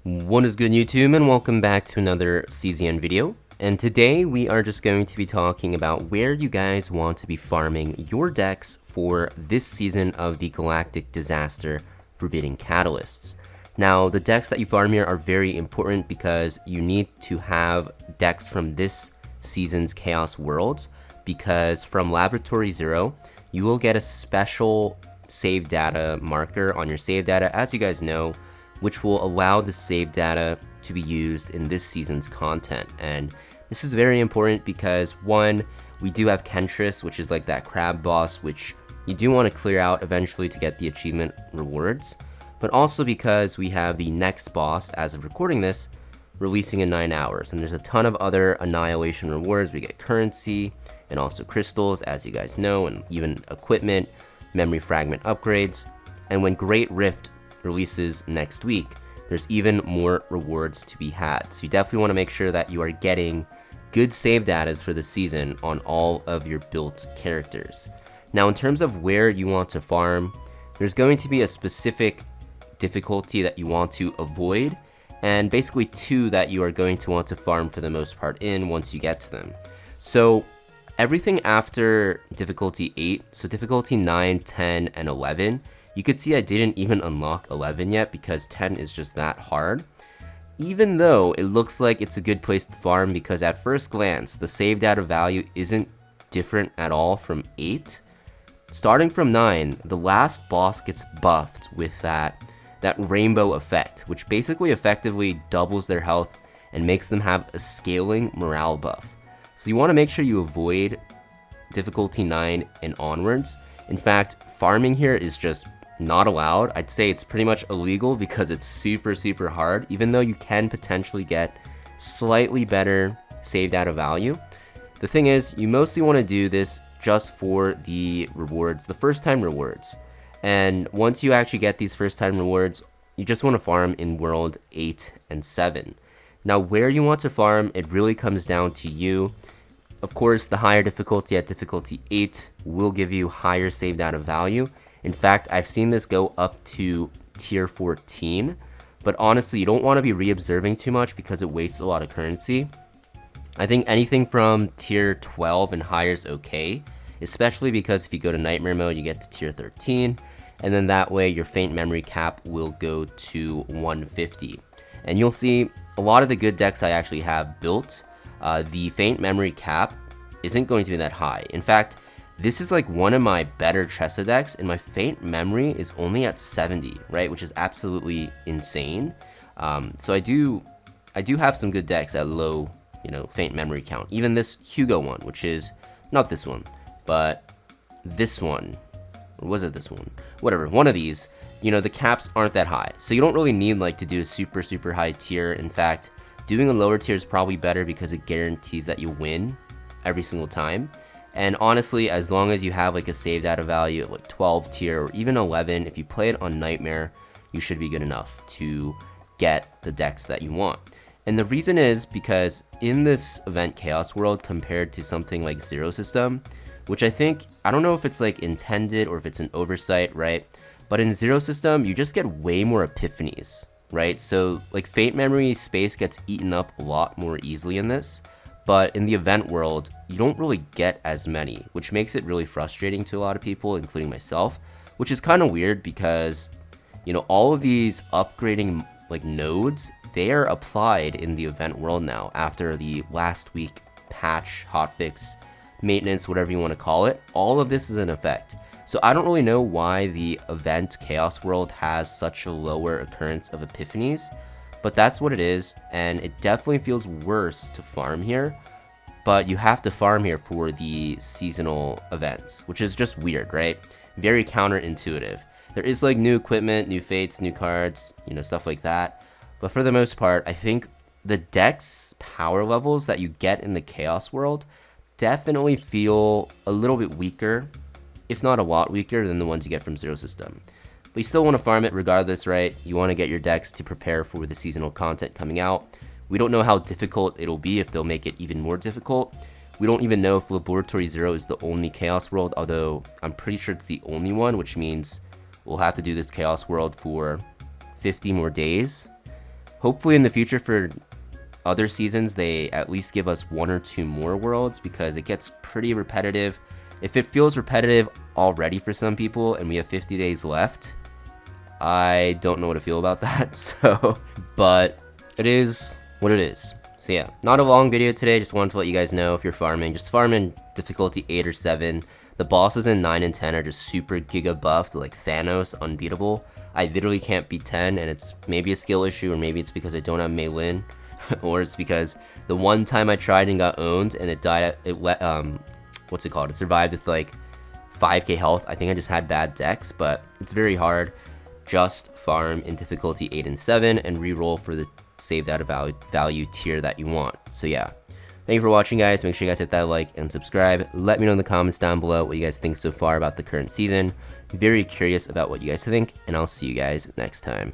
What is good, YouTube, and welcome back to another CZN video. And today we are just going to be talking about where you guys want to be farming your decks for this season of the Galactic Disaster Forbidding Catalysts. Now, the decks that you farm here are very important because you need to have decks from this season's Chaos Worlds, because from Laboratory 0, you will get a special save data marker on your save data, as you guys know, which will allow the save data to be used in this season's content. And this is very important because, one, we do have Kentris, which is like that crab boss, which you do want to clear out eventually to get the achievement rewards, but also because we have the next boss, as of recording this, releasing in 9 hours. And there's a ton of other Annihilation rewards. We get currency and also crystals, as you guys know, and even equipment, memory fragment upgrades. And when Great Rift releases next week, there's even more rewards to be had. So you definitely want to make sure that you are getting good save datas for the season on all of your built characters. Now, in terms of where you want to farm, there's going to be a specific difficulty that you want to avoid, and basically two that you are going to want to farm for the most part in once you get to them. So everything after difficulty 8, so difficulty 9, 10, and 11, you could see I didn't even unlock 11 yet because 10 is just that hard. Even though it looks like it's a good place to farm, because at first glance, the save data value isn't different at all from 8. Starting from 9, the last boss gets buffed with that rainbow effect, which basically effectively doubles their health and makes them have a scaling morale buff. So you want to make sure you avoid difficulty 9 and onwards. In fact, farming here is just not allowed. I'd say it's pretty much illegal because it's super hard, even though you can potentially get slightly better save data value. The thing is, you mostly want to do this just for the rewards, the first time rewards. And once you actually get these first time rewards, you just want to farm in World 8 and 7. Now, where you want to farm, it really comes down to you. Of course, the higher difficulty at difficulty 8 will give you higher save data value. In fact, I've seen this go up to tier 14, but honestly, you don't want to be re-observing too much because it wastes a lot of currency. I think anything from tier 12 and higher is okay, especially because if you go to Nightmare mode, you get to tier 13, and then that way your faint memory cap will go to 150. And you'll see a lot of the good decks I actually have built, the faint memory cap isn't going to be that high. In fact, this is like one of my better Tressa decks, and my faint memory is only at 70, right? Which is absolutely insane. So I do have some good decks at low, faint memory count. Even this Hugo one, which is not this one, but this one. Or was it this one? Whatever, one of these, the caps aren't that high. So you don't really need to do a super high tier. In fact, doing a lower tier is probably better because it guarantees that you win every single time. And honestly, as long as you have a save data value at 12 tier or even 11, if you play it on Nightmare, you should be good enough to get the decks that you want. And the reason is because in this event Chaos World, compared to something like Zero System, which I don't know if it's intended or if it's an oversight, right? But in Zero System, you just get way more epiphanies, right? So faint memory space gets eaten up a lot more easily in this. But in the event world, you don't really get as many, which makes it really frustrating to a lot of people, including myself, which is kind of weird because, all of these upgrading nodes, they are applied in the event world now after the last week patch, hotfix, maintenance, whatever you want to call it. All of this is in effect. So I don't really know why the event Chaos World has such a lower occurrence of epiphanies, but that's what it is, and it definitely feels worse to farm here, but you have to farm here for the seasonal events, which is just weird, right? Very counterintuitive. There is new equipment, new fates, new cards, stuff like that, but for the most part, I think the deck's power levels that you get in the Chaos World definitely feel a little bit weaker, if not a lot weaker than the ones you get from Zero System. But you still want to farm it regardless, right? You want to get your decks to prepare for the seasonal content coming out. We don't know how difficult it'll be, if they'll make it even more difficult. We don't even know if Laboratory 0 is the only Chaos World, although I'm pretty sure it's the only one, which means we'll have to do this Chaos World for 50 more days. Hopefully in the future for other seasons, they at least give us 1 or 2 more worlds, because it gets pretty repetitive. If it feels repetitive already for some people and we have 50 days left, I don't know what to feel about that. So, but it is what it is. So yeah, not a long video today. Just wanted to let you guys know, if you're farming, just farm in difficulty 8 or 7. The bosses in 9 and 10 are just super giga buffed, like Thanos, unbeatable. I literally can't beat 10, and it's maybe a skill issue, or maybe it's because I don't have Meilin, or it's because the one time I tried and got owned and it died, what's it called? It survived with like 5k health. I think I just had bad decks, but it's very hard. Just farm in difficulty 8 and 7 and reroll for the saved out of value tier that you want. So yeah, thank you for watching, guys. Make sure you guys hit that like and subscribe. Let me know in the comments down below what you guys think so far about the current season. Very curious about what you guys think, and I'll see you guys next time.